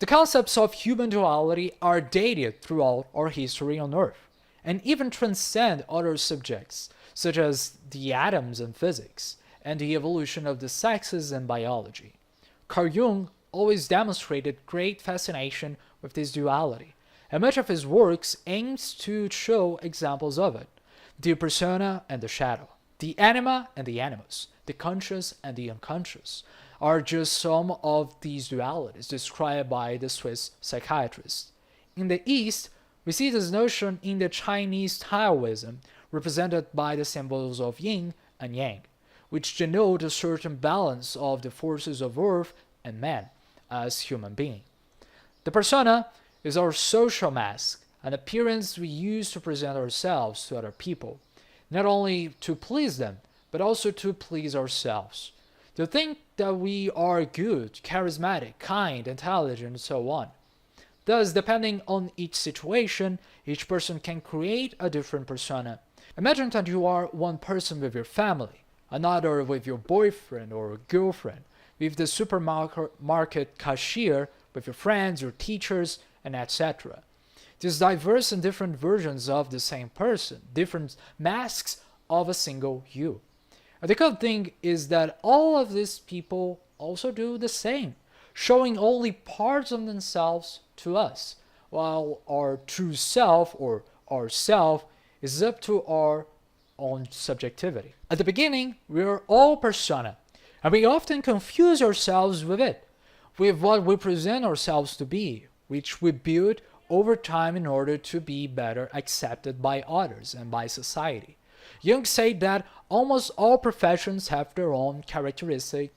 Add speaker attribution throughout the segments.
Speaker 1: The concepts of human duality are dated throughout our history on Earth, and even transcend other subjects, such as the atoms in physics, and the evolution of the sexes in biology. Carl Jung always demonstrated great fascination with this duality, and much of his works aims to show examples of it: the persona and the shadow, the anima and the animus, the conscious and the unconscious, are just some of these dualities described by the Swiss psychiatrist. In the East, we see this notion in the Chinese Taoism, represented by the symbols of yin and yang, which denote a certain balance of the forces of earth and man as human being. The persona is our social mask, an appearance we use to present ourselves to other people, not only to please them, but also to please ourselves. To think that we are good, charismatic, kind, intelligent, and so on. Thus, depending on each situation, each person can create a different persona. Imagine that you are one person with your family, another with your boyfriend or girlfriend, with the supermarket cashier, with your friends, your teachers, and etc. These diverse and different versions of the same person, different masks of a single you. And the good thing is that all of these people also do the same, showing only parts of themselves to us, while our true self or ourself is up to our own subjectivity. At the beginning, we are all persona, and we often confuse ourselves with it, with what we present ourselves to be, which we build over time in order to be better accepted by others and by society. Jung said that almost all professions have their own characteristic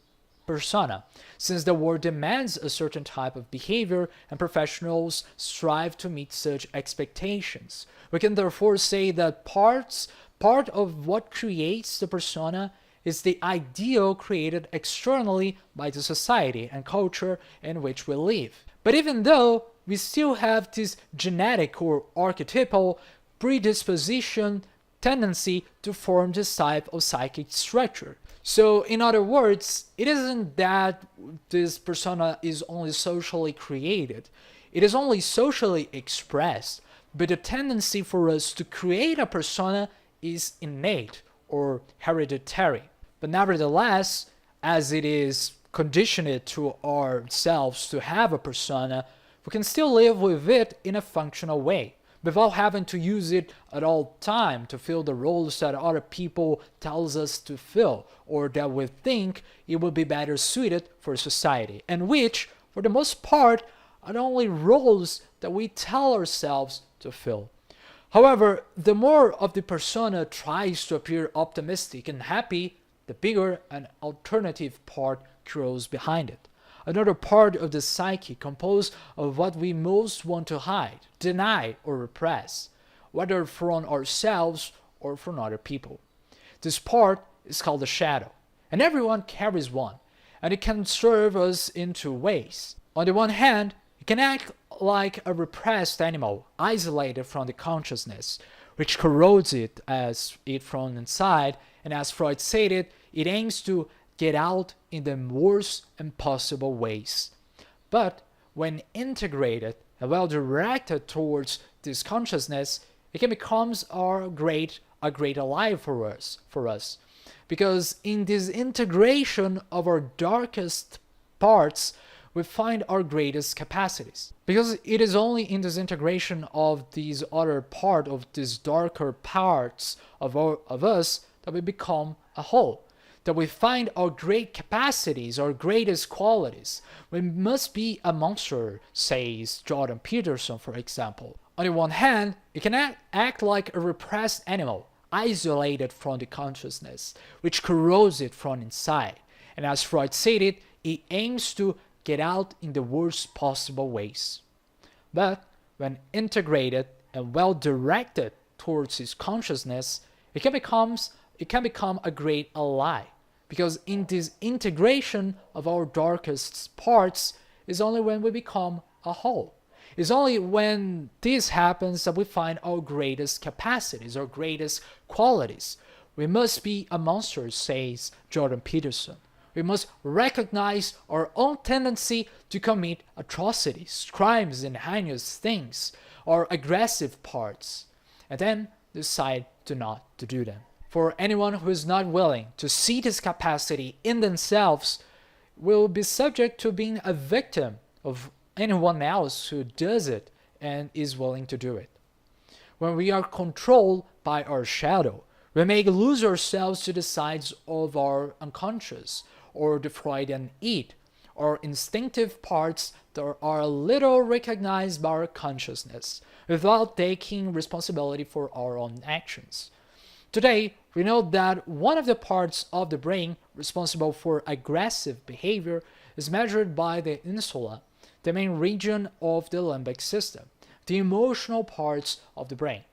Speaker 1: persona, since the world demands a certain type of behavior and professionals strive to meet such expectations. We can therefore say that part of what creates the persona is the ideal created externally by the society and culture in which we live. But even though we still have this genetic or archetypal predisposition tendency to form this type of psychic structure. So, in other words, it isn't that this persona is only socially created, it is only socially expressed, but the tendency for us to create a persona is innate or hereditary. But nevertheless, as it is conditioned to ourselves to have a persona, we can still live with it in a functional way, without having to use it at all time to fill the roles that other people tells us to fill, or that we think it would be better suited for society, and which, for the most part, are the only roles that we tell ourselves to fill. However, the more of the persona tries to appear optimistic and happy, the bigger an alternative part grows behind it. Another part of the psyche composed of what we most want to hide, deny, or repress, whether from ourselves or from other people. This part is called the shadow, and everyone carries one, and it can serve us in two ways. On the one hand, it can act like a repressed animal, isolated from the consciousness, which corrodes it as it from inside, and as Freud stated, it aims to get out in the worst impossible ways. But when integrated and well directed towards this consciousness, it can become a great ally for us. Because in this integration of our darkest parts, we find our greatest capacities. Because it is only in this integration of these other part of these darker parts of us that we become a whole, that we find our great capacities, our greatest qualities. We must be a monster, says Jordan Peterson, for example. On the one hand, it can act like a repressed animal, isolated from the consciousness, which corrodes it from inside. And as Freud stated, it aims to get out in the worst possible ways. But when integrated and well directed towards its consciousness, it can become a great ally. Because in this integration of our darkest parts is only when we become a whole. It's only when this happens that we find our greatest capacities, our greatest qualities. We must be a monster, says Jordan Peterson. We must recognize our own tendency to commit atrocities, crimes, and heinous things, our aggressive parts, and then decide to not to do them. For anyone who is not willing to see this capacity in themselves will be subject to being a victim of anyone else who does it and is willing to do it. When we are controlled by our shadow, we may lose ourselves to the sides of our unconscious, or the Freudian id, or instinctive parts that are little recognized by our consciousness, without taking responsibility for our own actions. Today, we know that one of the parts of the brain responsible for aggressive behavior is measured by the insula, the main region of the limbic system, the emotional parts of the brain.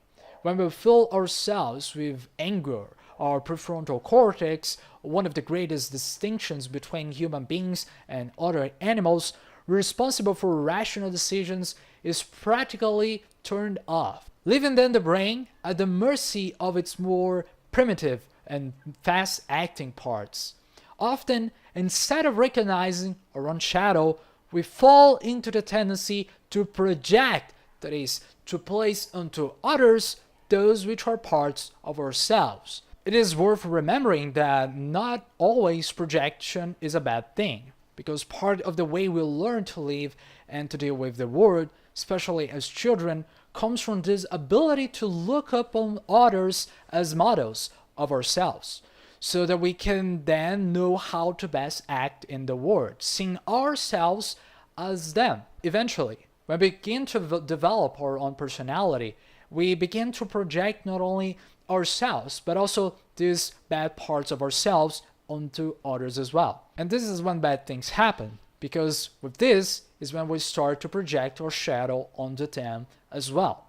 Speaker 1: When we feel ourselves with anger, our prefrontal cortex, one of the greatest distinctions between human beings and other animals, responsible for rational decisions, is practically turned off, leaving then the brain at the mercy of its more primitive and fast-acting parts. Often, instead of recognizing our own shadow, we fall into the tendency to project, that is, to place onto others those which are parts of ourselves. It is worth remembering that not always projection is a bad thing, because part of the way we learn to live and to deal with the world, especially as children, comes from this ability to look upon others as models of ourselves, so that we can then know how to best act in the world, seeing ourselves as them. Eventually, when we begin to develop our own personality, we begin to project not only ourselves, but also these bad parts of ourselves onto others as well. And this is when bad things happen, because with this is when we start to project our shadow onto them as well.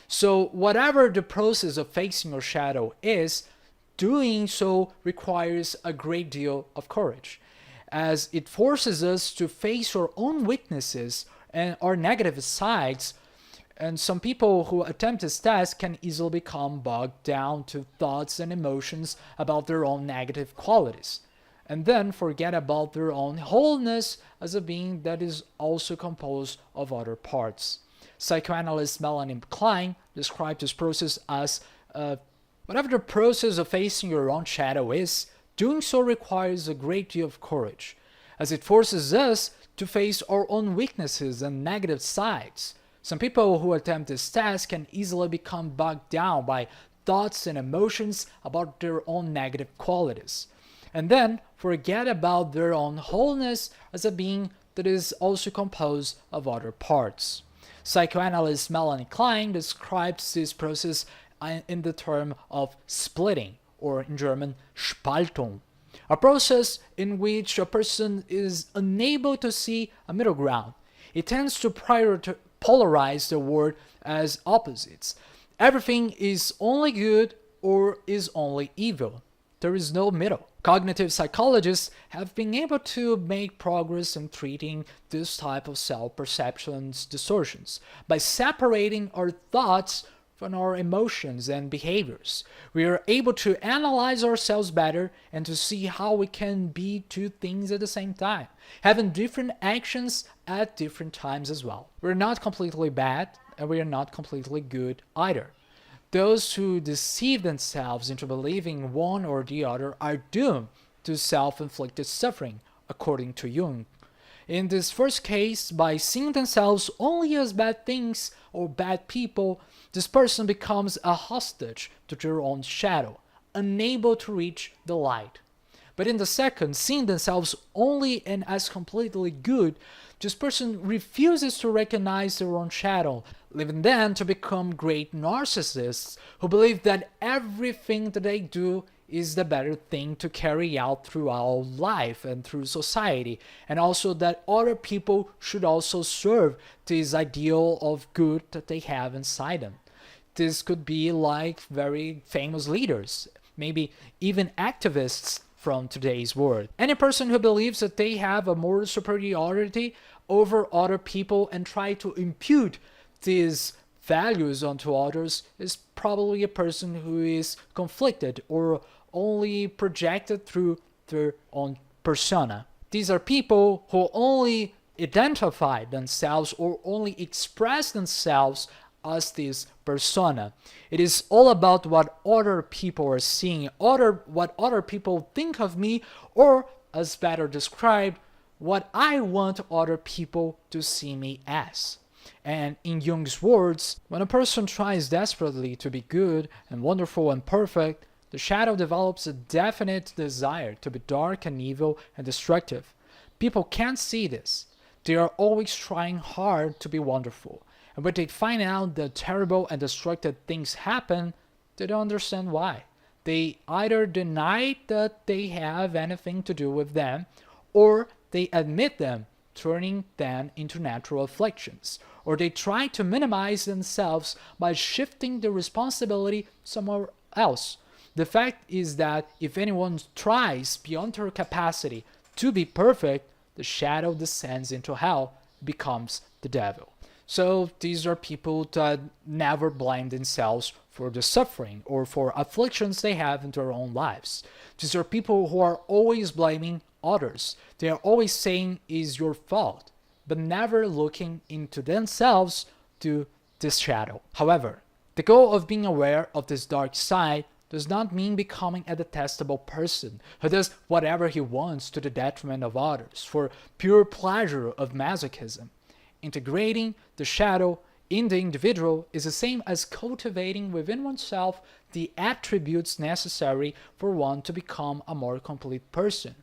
Speaker 1: So whatever the process of facing your shadow is, doing so requires a great deal of courage, as it forces us to face our own weaknesses and our negative sides. And some people who attempt this task can easily become bogged down to thoughts and emotions about their own negative qualities, and then forget about their own wholeness as a being that is also composed of other parts. Psychoanalyst Melanie Klein described this process as whatever the process of facing your own shadow is, doing so requires a great deal of courage, as it forces us to face our own weaknesses and negative sides. Some people who attempt this task can easily become bogged down by thoughts and emotions about their own negative qualities, and then forget about their own wholeness as a being that is also composed of other parts. Psychoanalyst Melanie Klein describes this process in the term of splitting, or in German Spaltung, a process in which a person is unable to see a middle ground. It tends to polarize the world as opposites. Everything is only good or is only evil. There is no middle. Cognitive psychologists have been able to make progress in treating this type of self-perception distortions by separating our thoughts from our emotions and behaviors. We are able to analyze ourselves better and to see how we can be two things at the same time, having different actions at different times as well. We're not completely bad, and we are not completely good either. Those who deceive themselves into believing one or the other are doomed to self-inflicted suffering, according to Jung. In this first case, by seeing themselves only as bad things or bad people, this person becomes a hostage to their own shadow, unable to reach the light. But in the second, seeing themselves only and as completely good, this person refuses to recognize their own shadow, leaving them to become great narcissists who believe that everything that they do is the better thing to carry out throughout life and through society, and also that other people should also serve this ideal of good that they have inside them. This could be like very famous leaders, maybe even activists from today's world. Any person who believes that they have a moral superiority over other people and try to impute these values onto others is probably a person who is conflicted or only projected through their own persona. These are people who only identify themselves or only express themselves as this persona. It is all about what other people are seeing, what other people think of me, or as better described, what I want other people to see me as. And in Jung's words, when a person tries desperately to be good and wonderful and perfect, the shadow develops a definite desire to be dark and evil and destructive. People can't see this. They are always trying hard to be wonderful. And when they find out that terrible and destructive things happen, they don't understand why. They either deny that they have anything to do with them, or they admit them, turning them into natural afflictions, or they try to minimize themselves by shifting the responsibility somewhere else. The fact is that if anyone tries beyond their capacity to be perfect, the shadow descends into hell, becomes the devil. So these are people that never blame themselves for the suffering or for afflictions they have in their own lives. These are people who are always blaming others. They are always saying it's your fault, but never looking into themselves to this shadow. However, the goal of being aware of this dark side does not mean becoming a detestable person who does whatever he wants to the detriment of others for pure pleasure of masochism. Integrating the shadow in the individual is the same as cultivating within oneself the attributes necessary for one to become a more complete person,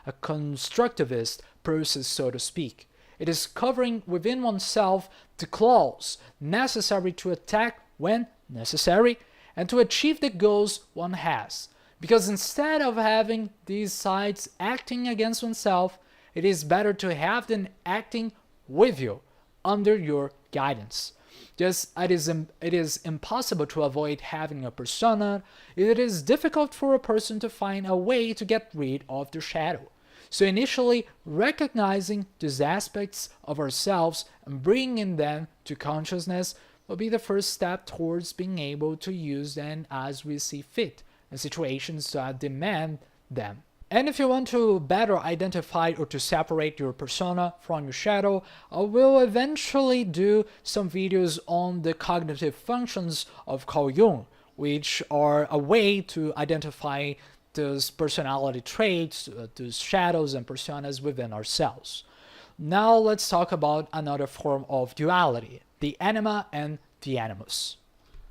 Speaker 1: a constructivist process, so to speak. It is covering within oneself the claws necessary to attack when necessary and to achieve the goals one has. Because instead of having these sides acting against oneself, it is better to have them acting with you, under your guidance. Just as it is impossible to avoid having a persona, it is difficult for a person to find a way to get rid of the shadow. So initially, recognizing these aspects of ourselves and bringing them to consciousness will be the first step towards being able to use them as we see fit in situations that demand them. And if you want to better identify or to separate your persona from your shadow, I will eventually do some videos on the cognitive functions of Carl Jung, which are a way to identify those personality traits, those shadows and personas within ourselves. Now let's talk about another form of duality, the anima and the animus.